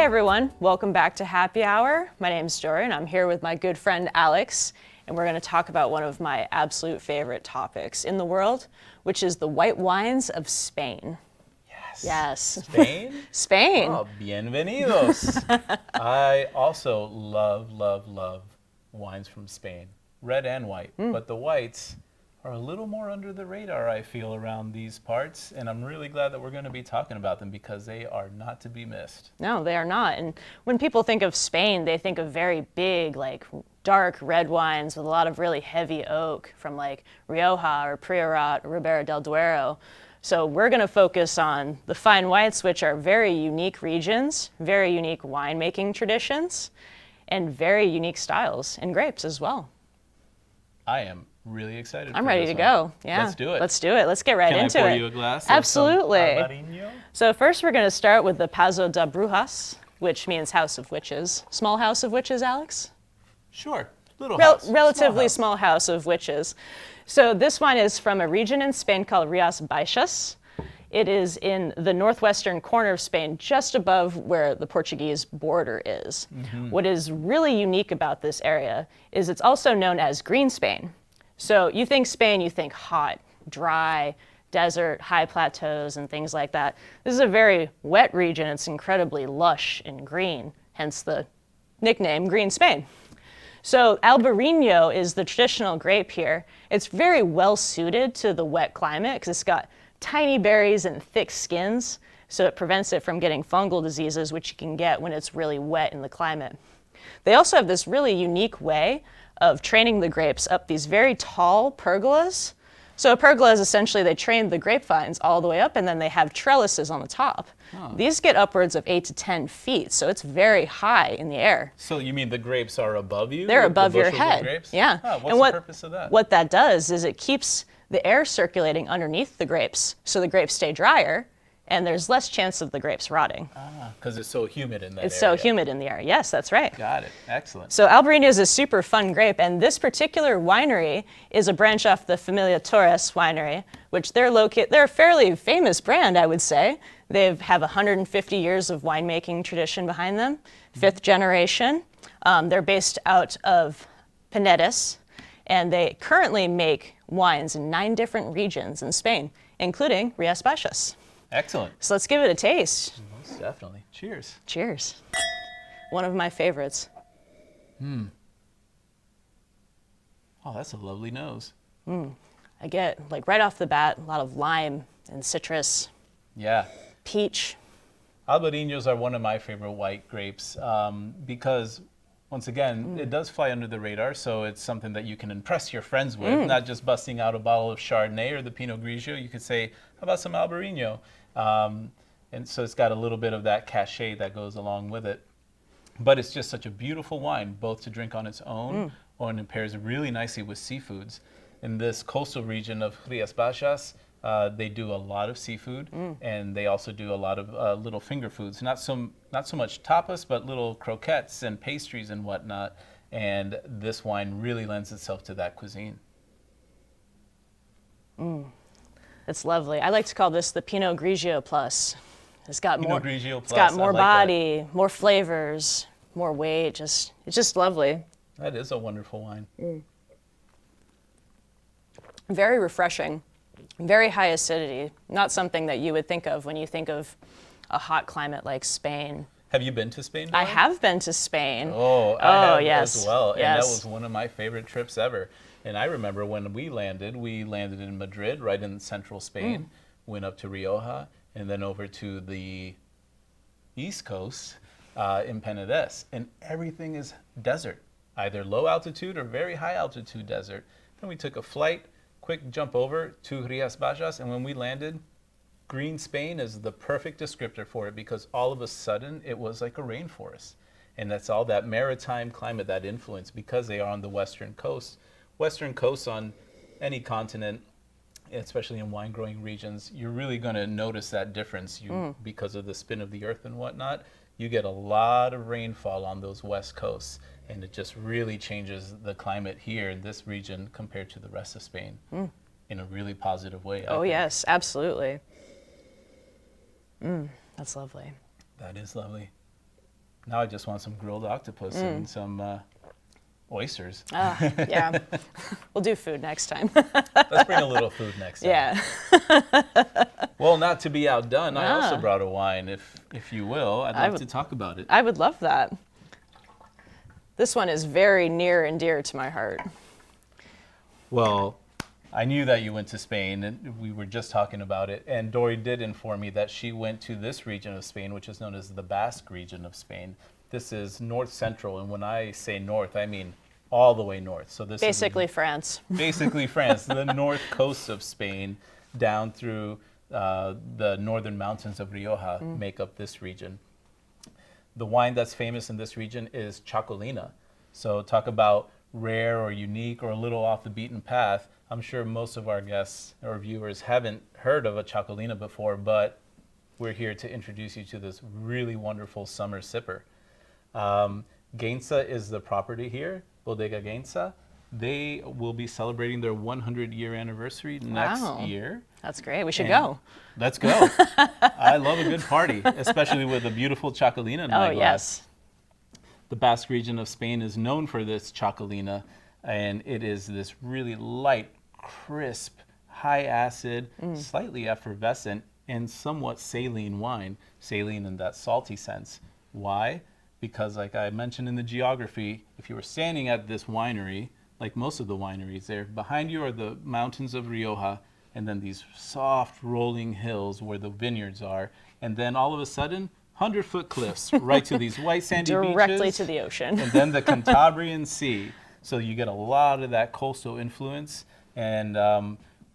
everyone, welcome back to Happy Hour. My name's Jory and I'm here with my good friend Alex, and we're going to talk about one of my absolute favorite topics in the world, which is the white wines of Spain. Yes. Spain? Spain. Oh, bienvenidos. I also love wines from Spain, red and white, but the whites are a little more under the radar, I feel, around these parts, and I'm really glad that we're going to be talking about them because they are not to be missed. No, they are not. And when people think of Spain, they think of very big, like dark red wines with a lot of really heavy oak from like Rioja or Priorat or Ribera del Duero. So we're going to focus on the fine whites, which are very unique regions, very unique winemaking traditions, and very unique styles in grapes as well. I am really excited. I'm ready to go. Yeah. Let's do it. Let's do it. Let's get right into it. Can I pour you a glass? Absolutely. Albariño? So first we're going to start with the Pazo de Bruxas, which means house of witches. Small house of witches, Alex? Sure. Little house. Relatively small house of witches. So this wine is from a region in Spain called Rías, Baixas. It is in the northwestern corner of Spain, just above where the Portuguese border is. Mm-hmm. What is really unique about this area is it's also known as Green Spain. So you think Spain, you think hot, dry, desert, high plateaus, and things like that. This is a very wet region. It's incredibly lush and green, hence the nickname Green Spain. So Albariño is the traditional grape here. It's very well suited to the wet climate because it's got tiny berries and thick skins, so it prevents it from getting fungal diseases, which you can get when it's really wet in the climate. They also have this really unique way of training the grapes up these very tall pergolas. So a pergola is essentially they train the grapevines all the way up and then they have trellises on the top. Oh. These get upwards of 8 to 10 feet, so it's very high in the air. So you mean the grapes are above you? They're above your head. Grapes? Yeah. Oh, what's the purpose of that? What that does is it keeps the air circulating underneath the grapes, so the grapes stay drier, and there's less chance of the grapes rotting. Ah, because it's so humid in that area. It's so humid in the air. Yes, that's right. Got it. Excellent. So Albariño is a super fun grape, and this particular winery is a branch off the Familia Torres winery, which they're a fairly famous brand, I would say. They have 150 years of winemaking tradition behind them, fifth generation. They're based out of Pinedes, and they currently make wines in 9 different regions in Spain, including Rías Baixas. Excellent. So let's give it a taste. Most definitely. Cheers. Cheers. One of my favorites. Oh, that's a lovely nose. I get, like right off the bat, a lot of lime and citrus. Yeah. Peach. Albariños are one of my favorite white grapes because, once again, it does fly under the radar, so it's something that you can impress your friends with, not just busting out a bottle of Chardonnay or the Pinot Grigio. You could say, how about some Albariño? And so it's got a little bit of that cachet that goes along with it. But it's just such a beautiful wine, both to drink on its own or and it pairs really nicely with seafoods. In this coastal region of Rías Baixas, they do a lot of seafood, and they also do a lot of little finger foods. Not so much tapas, but little croquettes and pastries and whatnot. And this wine really lends itself to that cuisine. It's lovely. I like to call this the Pinot Grigio plus. It's got Pinot Grigio plus. It's got more I like body, more flavors, more weight. It's just lovely. That is a wonderful wine. Very refreshing. Very high acidity. Not something that you would think of when you think of a hot climate like Spain. Have you been to Spain, I have been to Spain. Oh, I have yes. as well. And yes. that was one of my favorite trips ever. And I remember when we landed in Madrid, right in central Spain, went up to Rioja, and then over to the east coast in Pinedes. And everything is desert, either low altitude or very high altitude desert. Then we took a flight, quick jump over to Rías Baixas, and when we landed, Green Spain is the perfect descriptor for it because all of a sudden it was like a rainforest. And that's all that maritime climate, that influence, because they are on the western coast. Western coast on any continent, especially in wine growing regions, you're really going to notice that difference because of the spin of the earth and whatnot. You get a lot of rainfall on those west coasts, and it just really changes the climate here in this region compared to the rest of Spain in a really positive way. Oh, yes, absolutely. That's lovely. That is lovely. Now I just want some grilled octopus and some oysters. Yeah, we'll do food next time. Let's bring a little food next time. Yeah. Well, not to be outdone, I also Ah. brought a wine, if you will. I'd love to talk about it. I would love that. This one is very near and dear to my heart. Well, I knew that you went to Spain, and we were just talking about it. And Dory did inform me that she went to this region of Spain, which is known as the Basque region of Spain. This is north central, and when I say north, I mean all the way north. So this Basically France. basically France, the north coast of Spain, down through the northern mountains of Rioja make up this region. The wine that's famous in this region is Txakolina. So talk about rare or unique or a little off the beaten path. I'm sure most of our guests or viewers haven't heard of a Txakolina before, but we're here to introduce you to this really wonderful summer sipper. Gaintza is the property here, Bodega Gaintza. They will be celebrating their 100-year anniversary next year. That's great. We should go. Let's go. I love a good party, especially with a beautiful Txakolina in my glass. Yes. The Basque region of Spain is known for this Txakolina, and it is this really light, crisp, high acid, slightly effervescent, and somewhat saline wine. Saline in that salty sense. Why? Because like I mentioned in the geography, if you were standing at this winery, like most of the wineries there, behind you are the mountains of Rioja, and then these soft rolling hills where the vineyards are, and then all of a sudden, 100-foot cliffs right to these white sandy beaches. Directly to the ocean. And then the Cantabrian Sea. So you get a lot of that coastal influence, and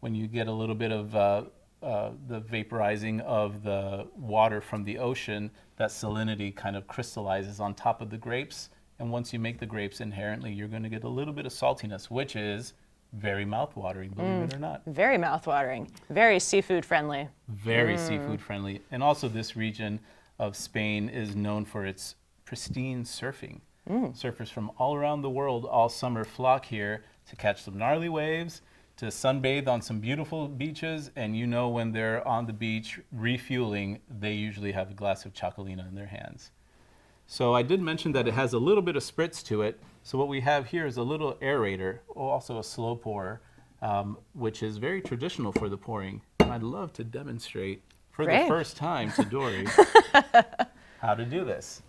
when you get a little bit of the vaporizing of the water from the ocean, that salinity kind of crystallizes on top of the grapes. And once you make the grapes, inherently, you're going to get a little bit of saltiness, which is very mouthwatering, believe it or not. Very mouthwatering. Very seafood friendly. Very seafood friendly. And also this region of Spain is known for its pristine surfing. Surfers from all around the world all summer flock here to catch some gnarly waves, to sunbathe on some beautiful beaches, and you know when they're on the beach refueling, they usually have a glass of Txakolina in their hands. So I did mention that it has a little bit of spritz to it. So what we have here is a little aerator, also a slow pourer, which is very traditional for the pouring. And I'd love to demonstrate for the first time to Dory how to do this.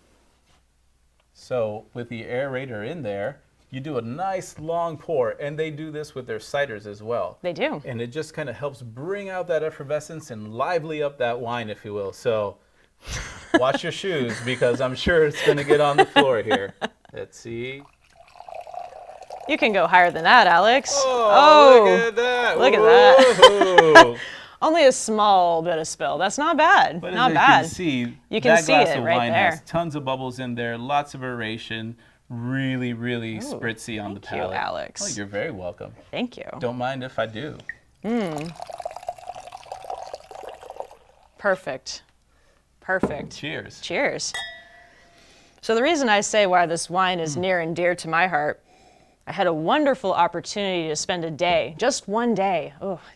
So with the aerator in there, you do a nice long pour, and they do this with their ciders as well. They do. And it just kind of helps bring out that effervescence and lively up that wine, if you will. So watch your shoes, because I'm sure it's going to get on the floor here. Let's see. You can go higher than that, Alex. Oh, look at that. Look at that. Only a small bit of spill. That's not bad. But not as bad. you can see, that glass of right wine there. has tons of bubbles in there, lots of aeration, really, really spritzy on the palate. Thank you, Alex. Oh, you're very welcome. Thank you. Don't mind if I do. Perfect. Perfect. Cheers. Cheers. So the reason I say why this wine is near and dear to my heart, I had a wonderful opportunity to spend a day, just one day,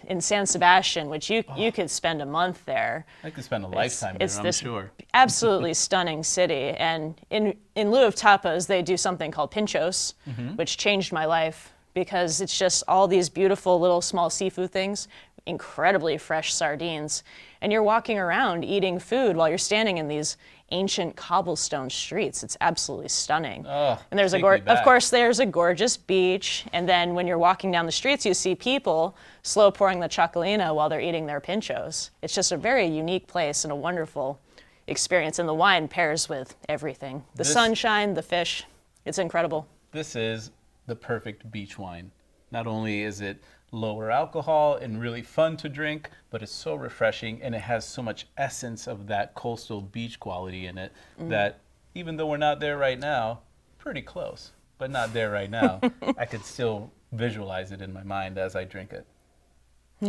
in San Sebastian, which you could spend a month there. I could spend a lifetime there, I'm sure. Absolutely stunning city. And in lieu of tapas, they do something called pinchos, which changed my life because it's just all these beautiful little small seafood things, incredibly fresh sardines. And you're walking around eating food while you're standing in these ancient cobblestone streets. It's absolutely stunning. Oh, and there's of course, there's a gorgeous beach. And then when you're walking down the streets, you see people slow pouring the Txakolina while they're eating their pinchos. It's just a very unique place and a wonderful experience. And the wine pairs with everything. The sunshine, the fish. It's incredible. This is the perfect beach wine. Not only is it lower alcohol and really fun to drink, but it's so refreshing, and it has so much essence of that coastal beach quality in it that even though we're not there right now, pretty close, but not there right now, I could still visualize it in my mind as I drink it.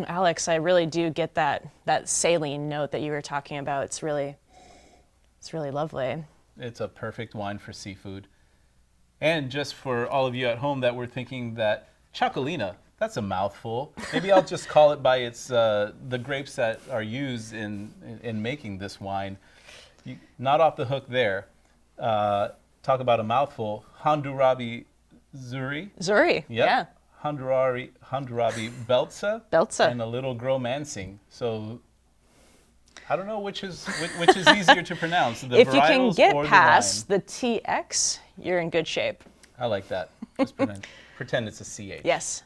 Alex, I really do get that saline note that you were talking about. It's really lovely. It's a perfect wine for seafood. And just for all of you at home that were thinking that Txakolina, that's a mouthful. Maybe I'll just call it by its the grapes that are used in making this wine. Not off the hook there. Talk about a mouthful. Hondurabi Zuri. Zuri, Yep. yeah. Hondurabi Beltza. Beltza. And a little Gromancing. So I don't know which is easier to pronounce. The If you can varietals get or past the TX, you're in good shape. I like that. Just pretend it's a CH. Yes.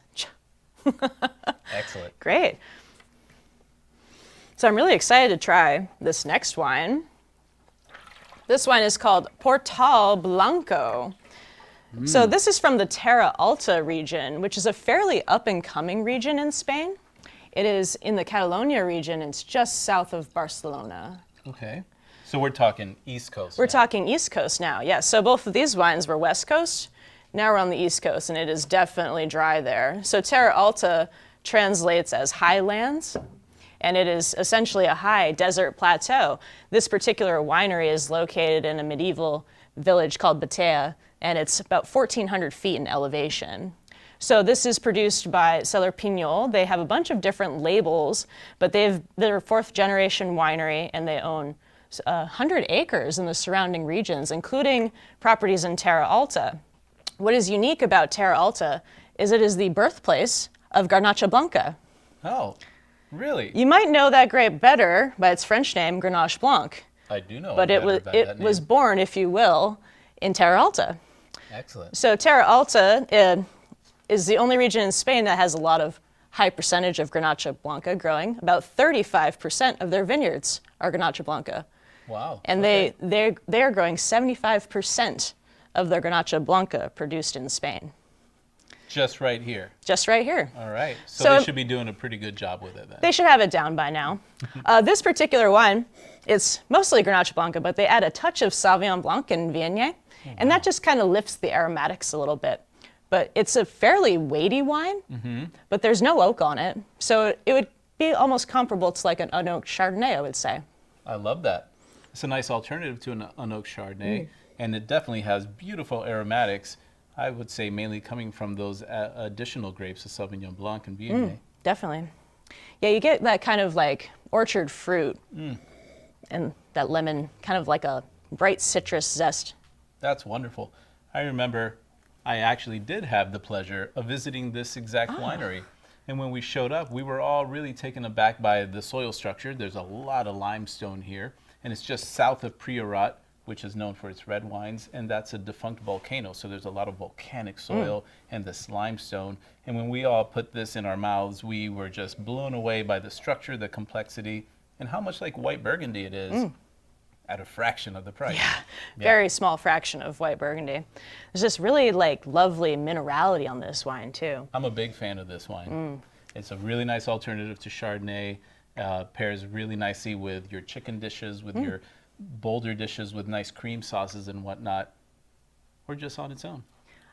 Excellent. Great. So I'm really excited to try this next wine. This wine is called Portal Blanco. So this is from the Terra Alta region, which is a fairly up-and-coming region in Spain. It is in the Catalonia region. It's just south of Barcelona. Okay. So we're talking East Coast. We're talking East Coast now, yes. So both of these wines were West Coast. Now we're on the East Coast, and it is definitely dry there. So Terra Alta translates as highlands, and it is essentially a high desert plateau. This particular winery is located in a medieval village called Batea, and it's about 1,400 feet in elevation. So this is produced by Cellar Piñol. They have a bunch of different labels, but they're a fourth generation winery, and they own 100 acres in the surrounding regions, including properties in Terra Alta. What is unique about Terra Alta is it is the birthplace of Garnacha Blanca. Oh, really? You might know that grape better by its French name, Grenache Blanc. I do know. But it was born, if you will, in Terra Alta. Excellent. So Terra Alta is the only region in Spain that has a lot of high percentage of Grenache Blanca growing. About 35% of their vineyards are Grenache Blanca. Wow. And okay. they are growing 75% of their Grenache Blanca produced in Spain. Just right here. Just right here. All right. So they should be doing a pretty good job with it then. They should have it down by now. This particular wine, it's mostly Grenache Blanca, but they add a touch of Sauvignon Blanc and Viognier, and that just kind of lifts the aromatics a little bit. But it's a fairly weighty wine, but there's no oak on it, so it would be almost comparable to like an unoaked Chardonnay, I would say. I love that. It's a nice alternative to an unoaked Chardonnay, and it definitely has beautiful aromatics. I would say mainly coming from those additional grapes, the Sauvignon Blanc and Viognier. Definitely. Yeah, you get that kind of like orchard fruit and that lemon, kind of like a bright citrus zest. That's wonderful. I remember I actually did have the pleasure of visiting this exact winery. And when we showed up, we were all really taken aback by the soil structure. There's a lot of limestone here, and it's just south of Priorat, which is known for its red wines, and that's a defunct volcano. So there's a lot of volcanic soil and this limestone. And when we all put this in our mouths, we were just blown away by the structure, the complexity, and how much like white Burgundy it is at a fraction of the price. Yeah, very small fraction of white Burgundy. There's just really like lovely minerality on this wine too. I'm a big fan of this wine. It's a really nice alternative to Chardonnay. Pairs really nicely with your chicken dishes, with your bolder dishes with nice cream sauces and whatnot, or just on its own.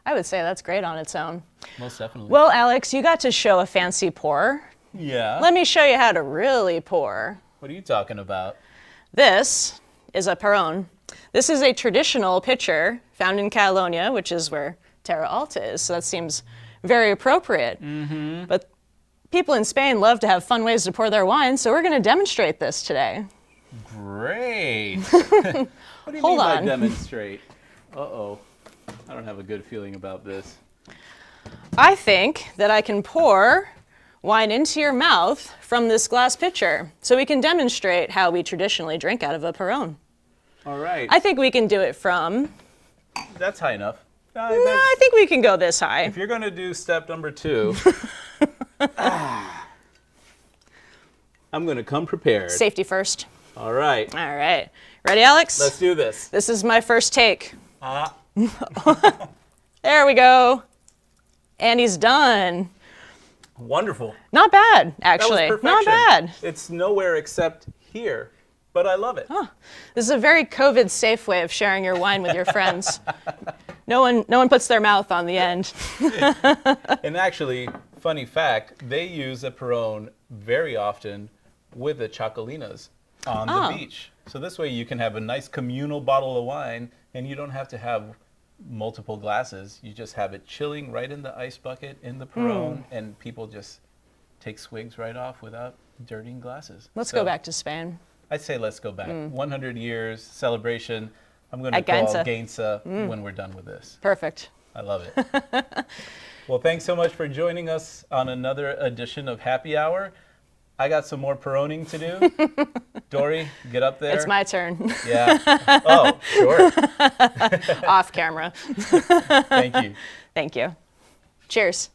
I would say that's great on its own. Most definitely. Well, Alex, you got to show a fancy pour. Yeah. Let me show you how to really pour. What are you talking about? This is a Perón. This is a traditional pitcher found in Catalonia, which is where Terra Alta is, so that seems very appropriate. But people in Spain love to have fun ways to pour their wine, so we're going to demonstrate this today. Great. What do you mean by demonstrate? Uh-oh. I don't have a good feeling about this. I think that I can pour wine into your mouth from this glass pitcher, so we can demonstrate how we traditionally drink out of a Perón. All right. I think we can do it from... That's high enough. I think we can go this high. If you're going to do step number 2, I'm going to come prepared. Safety first. All right. All right. Ready, Alex? Let's do this. This is my first take. There we go. And he's done. Wonderful. Not bad, actually. That was Not perfection. bad. It's nowhere except here, but I love it. This is a very COVID-safe way of sharing your wine with your friends. No one puts their mouth on the end. And actually, funny fact, they use a Perón very often with the Txakolinas on the beach. So this way you can have a nice communal bottle of wine, and you don't have to have multiple glasses. You just have it chilling right in the ice bucket in the Perón, and people just take swigs right off without dirtying glasses. Let's go back to Spain. I'd say let's go back. 100 years celebration. I'm going to At call Gaintza. Gaintza when we're done with this. Perfect. I love it. Well, thanks so much for joining us on another edition of Happy Hour. I got some more peroning to do. Dory, get up there. It's my turn. Yeah. Oh, sure. Off camera. Thank you. Thank you. Cheers.